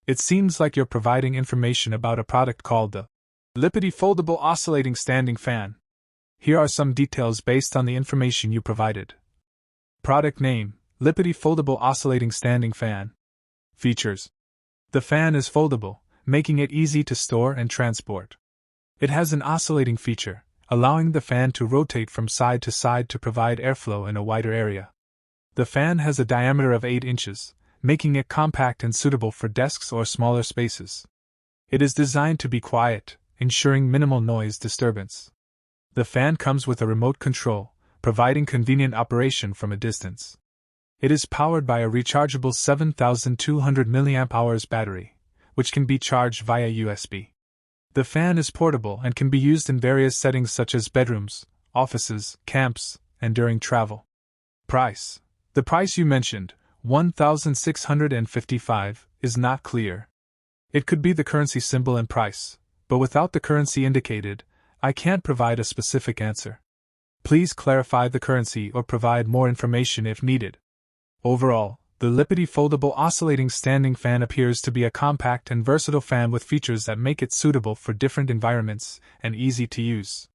It seems like you're providing information about a product called the LIPETY Foldable Oscillating Standing Fan. Here are some details based on the information you provided. Product name: LIPETY Foldable Oscillating Standing Fan. Features: the fan is foldable, making it easy to store and transport. It has an oscillating feature, allowing the fan to rotate from side to side to provide airflow in a wider area. The fan has a diameter of 8 inches, making it compact and suitable for desks or smaller spaces. It is designed to be quiet, ensuring minimal noise disturbance. The fan comes with a remote control, providing convenient operation from a distance. It is powered by a rechargeable 7200 mAh battery, which can be charged via USB. The fan is portable and can be used in various settings such as bedrooms, offices, camps, and during travel. Price: the price you mentioned, $1,655, is not clear. It could be the currency symbol and price, but without the currency indicated, I can't provide a specific answer. Please clarify the currency or provide more information if needed. Overall, the LIPETY Foldable Oscillating Standing Fan appears to be a compact and versatile fan with features that make it suitable for different environments and easy to use.